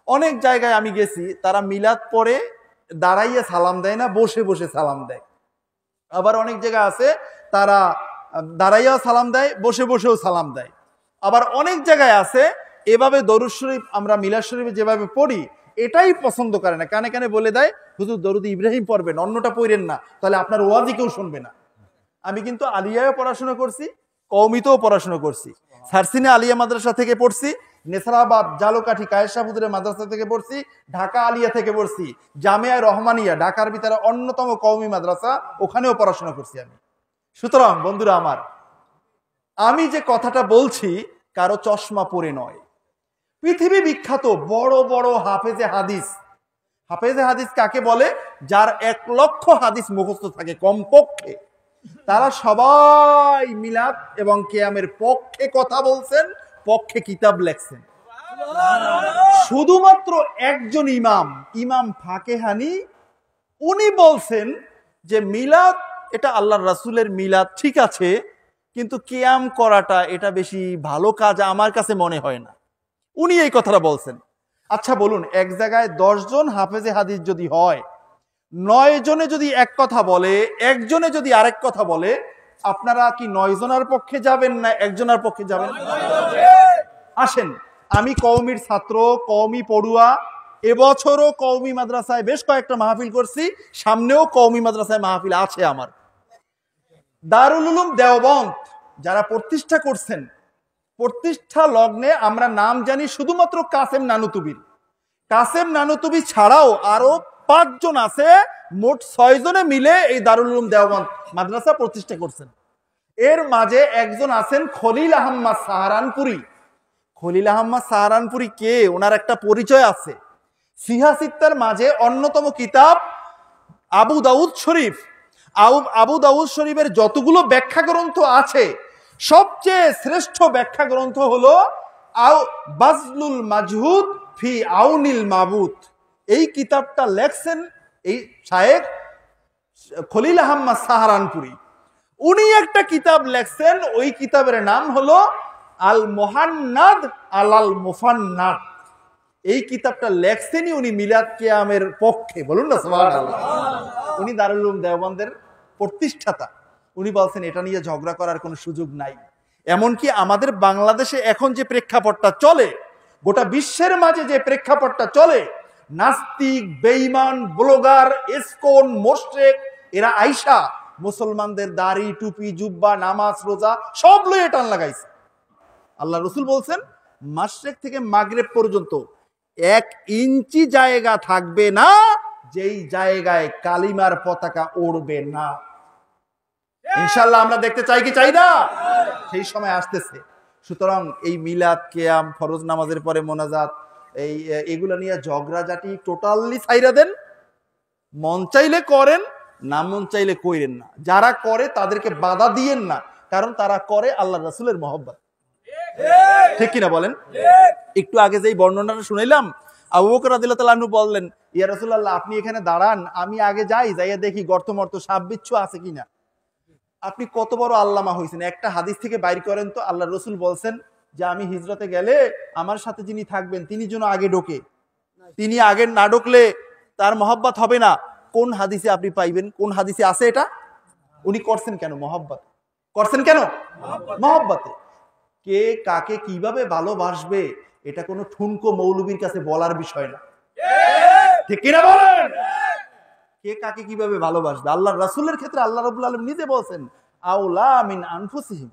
অনেক জায়গায় আমি গেছি, তারা মিলাদ পড়ে দাঁড়াইয়া সালাম দেয় না, বসে বসে সালাম দেয়। আবার অনেক জায়গা আছে তারা দাঁড়াইয়াও সালাম দেয়, বসে বসেও সালাম দেয়। আবার অনেক জায়গায় আছে এভাবে দরুদ শরীফ আমরা মিলাদ শরীফে যেভাবে পড়ি এটাই পছন্দ করে না, কানে কানে বলে দেয় হুজুর দরুদ ইব্রাহিম পড়বেন, অন্যটা পড়েন না, তাহলে আপনার ওয়াজি কেউ শুনবে না। আমি কিন্তু আলিয়ায় পড়াশোনা করছি, কওমিতেও পড়াশোনা করছি, সারসিনা আলিয়া মাদ্রাসা থেকে পড়ছি, নেসরাবাদ জালকাঠি কায়েসাবুদের মাদ্রাসা থেকে পড়ছি, ঢাকা আলিয়া থেকে পড়ছি, জামিয়া রহমানিয়া ঢাকার ভিতরে অন্যতম কওমি মাদ্রাসা, ওখানেও পড়াশোনা করছি আমি। সুতরাং বন্ধুরা আমার, আমি যে কথাটা বলছি কারো চশমা পরে নয়। পৃথিবী বিখ্যাত বড় বড় হাফেজে হাদিস, হাফেজে হাদিস কাকে বলে? যার 1 লক্ষ হাদিস মুখস্থ থাকে কমপক্ষে, তারা সবাই মিলাদ এবং কিয়ামের পক্ষে কথা বলছেন, পক্ষে কিতাব লেখছেন। শুধুমাত্র একজন ইমাম, ইমাম ফাকেহানি, উনি বলছেন যে মিলাদ এটা আল্লাহর রাসূলের মিলাদ ঠিক আছে, কিন্তু কিয়াম করাটা এটা বেশি ভালো কাজ আমার কাছে মনে হয় না। উনি এই কথাটা বলছেন। আচ্ছা বলুন, এক জায়গায় 10 জন হাফেজে হাদিস যদি হয়, 9 জনে যদি এক কথা বলে, একজনে যদি আরেক কথা বলে, আপনারা কি 9 জনের পক্ষে যাবেন না একজনের পক্ষে যাবেন? আসেন, আমি কওমির ছাত্র, কওমি পড়ুয়া, এবছরও কওমি মাদ্রাসায় বেশ কয়েকটা মাহফিল করছি, সামনেও কওমি মাদ্রাসায় মাহফিল আছে আমার। দারুল উলুম দেওবন্দ যারা প্রতিষ্ঠা করছেন, প্রতিষ্ঠা লগ্নে আমরা নাম জানি শুধুমাত্র কাসেম নানুতুবির। কাসেম নানুতুবি ছাড়াও আরো 5 জন আছে, মোট 6 জনে মিলে এই দারুল উলুম দেওবন্দ মাদ্রাসা প্রতিষ্ঠা করছেন। এর মাঝে একজন আছেন খলিল আহমদ সাহারানপুরি। খলিল আহমদ সাহারানপুরি কে? ওনার একটা পরিচয় আছে। সিহাসিত্তার মাঝে অন্যতম কিতাব আবু দাউদ শরীফ। আবু দাউদ শরীফের যতগুলো ব্যাখ্যা গ্রন্থ আছে, সবচেয়ে শ্রেষ্ঠ ব্যাখ্যা গ্রন্থ হলো বাজলুল মাজহুদ ফি আউনিল মাবুদ। এই কিতাবটা লেখছেন এই শায়েখ খলিল আহমদ সাহারানপুরি। উনি একটা কিতাব লেখছেন, ওই কিতাবের নাম হলো আল মুহান্নাদ আলাল মুফান্নাদ। এই কিতাবটা লেখছেনই উনি মিলাদ কিয়ামের পক্ষে, বলুন না সুবহানাল্লাহ। উনি দারুল উলুম দেওবন্দের প্রতিষ্ঠাতা। উনি বলছেন এটা নিয়ে ঝগড়া করার কোনো সুযোগ নাই। এমনকি আমাদের বাংলাদেশে এখন যে প্রেক্ষাপটটা চলে, গোটা বিশ্বের মাঝে যে প্রেক্ষাপটটা চলে, নাস্তিক, বেঈমান, ব্লগার, ইসকন, মোশরেক এরা আইসা মুসলমানদের দাড়ি, টুপি, জুব্বা, নামাজ, রোজা সব লয়ে টান লাগাইছে। আল্লাহ রসুল বলছেন মাশরিক থেকে মাগরিব পর্যন্ত 1 ইঞ্চি জায়গা থাকবে না যেই জায়গায় কালিমার পতাকা উড়বে না। ইনশাআল্লাহ আমরা দেখতে চাই কি চাই না? সেই সময় আসতেছে। সুতরাং এই মিলাদ, কিয়াম, ফরজ নামাজের পরে মোনাজাত, এগুলো নিয়ে ঝগড়াঝাটি টোটালি ছাইরা দেন। মন চাইলে করেন, না মন চাইলে কইরেন না। যারা করে তাদেরকে বাধা দিয়েন না, কারণ তারা করে আল্লাহ রাসূলের মহব্বত। ঠিক কিনা বলেন? একটু আগে যেই বর্ণনাটা শুনাইলাম, আবু বকর রাদিয়াল্লাহু তাআলা আনহু বললেন, ইয়া রাসূলুল্লাহ আপনি এখানে দাঁড়ান, আমি আগে যাইয়া দেখি গর্ত মর্ত সাপ বিচ্ছু আছে কিনা। আপনি কত বড় আল্লামা হয়েছেন, একটা হাদিস থেকে বাইর করেন তো। আল্লাহ রসুল বলছেন যে আমি হিজরতে গেলে আমার সাথে যিনি থাকবেন তিনি যেন আগে ঢোকে, তিনি আগে না ঢুকলে তার মহব্বত হবে না। কোন হাদিসে আপনি পাইবেন? কোন হাদিসে আছে এটা? উনি করছেন কেন? মহব্বত করছেন কেন? মহব্বতে। কে কাকে কিভাবে ভালোবাসবে এটা কোনো ঠুনকো মৌলবীর কাছে বলার বিষয় না। ঠিক কিনা বলেন? কে কাকে কিভাবে ভালোবাসবে আল্লাহর রাসূলের ক্ষেত্রে আল্লাহ রাব্বুল আলামিন নিজে বলেন আউলা মিন আনফুসিহিম,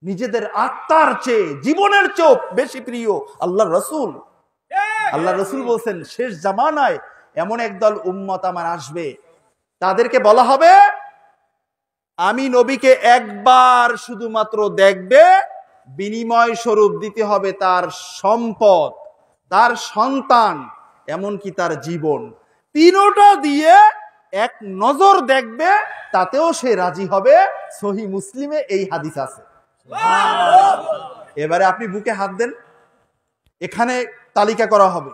নিজেদের আত্মার চেয়ে, জীবনের চেয়ে বেশি প্রিয় আল্লাহর রাসূল। আল্লাহর রাসূল বলেন শেষ জামানায় এমন একদল উম্মত আমার আসবে, তাদেরকে বলা হবে আমি নবীকে একবার শুধুমাত্র দেখবে, বিনিময় স্বরূপ দিতে হবে তার সম্পদ, তার সন্তান, এমনকি তার জীবন। তিনোটা দিয়ে এক নজর দেখবে, তাতেও সে রাজি হবে। সহিহ মুসলিমে এই হাদিস আছে। এবারে আপনি বুকে হাত দেন, এখানে তালিকা করা হবে।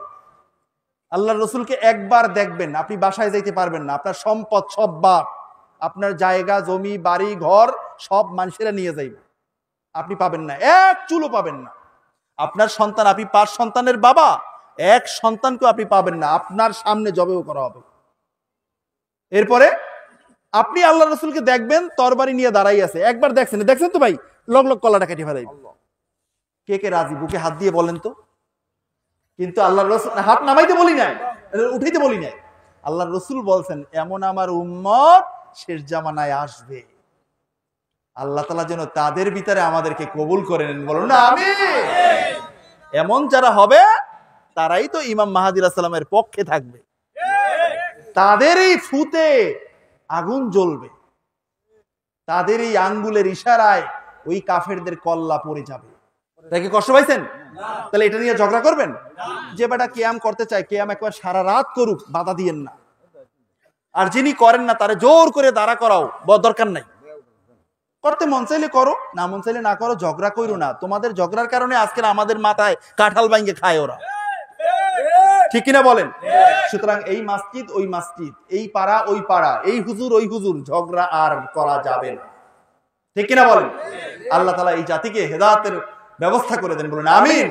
আল্লাহর রাসূলকে একবার দেখবেন, আপনি বাসায় যাইতে পারবেন না, আপনার সম্পদ সব বাপ, আপনার জায়গা জমি বাড়ি ঘর সব মানুষেরা নিয়ে যাইবে, আপনি পাবেন না, এক চুলও পাবেন না। আপনার সন্তান, আপনি 5 সন্তানের বাবা, এক সন্তানকে আপনি পাবেন না, আপনার সামনে জবেও করা হবে। এরপরে আপনি আল্লাহ রসুলকে দেখবেন তরবারি নিয়ে দাঁড়াই আছে, একবার দেখছেন তো ভাই, লগ লগ কলাটা কেটে ফেলাই। কে কে রাজি বুকে হাত দিয়ে বলেন তো? কিন্তু আল্লাহ রসুল হাত নামাইতে বলি নাই, উঠাইতে বলি নাই, আল্লাহ রসুল বলছেন এমন আমার উম্মত শেষ জামানায় আসবে, আল্লাহ তাআলা যেন তাদের ভিতরে আমাদেরকে কবুল করে নেন, বলুন না আমিন। এমন যারা হবে তারাই তো ইমাম মাহদী আলাইহিস সালামের পক্ষে থাকবে, তাদেরই ফুতে আগুন জ্বলবে, তাদের এই আঙ্গুলের ইশারায় ওই কাফেরদের কল্লা পড়ে যাবে। তাই কি কষ্ট পাইছেন? তাহলে এটা নিয়ে ঝগড়া করবেন? যে বেটা কিয়াম করতে চায় কিয়াম একবার সারা রাত করুক, বাধা দিয়েন না। আর যিনি করেন না তারে জোর করে দাঁড়া করাও, দরকার নাই। করতে মন চাইলে করো, না মন চাইলে না করো, ঝগড়া করো না। তোমাদের ঝগড়ার কারণে আজকে আমাদের মাথায় কাঁঠাল ভাঙে খায় ওরা, ঠিক কিনা বলেন? সুতরাং এই মসজিদ ওই মসজিদ, এই পাড়া ওই পাড়া, এই হুজুর ওই হুজুর, ঝগড়া আর করা যাবে না, ঠিক কিনা বলেন? আল্লাহ তাআলা এই জাতিকে হেদায়েতের ব্যবস্থা করে দেন, বলুন আমিন।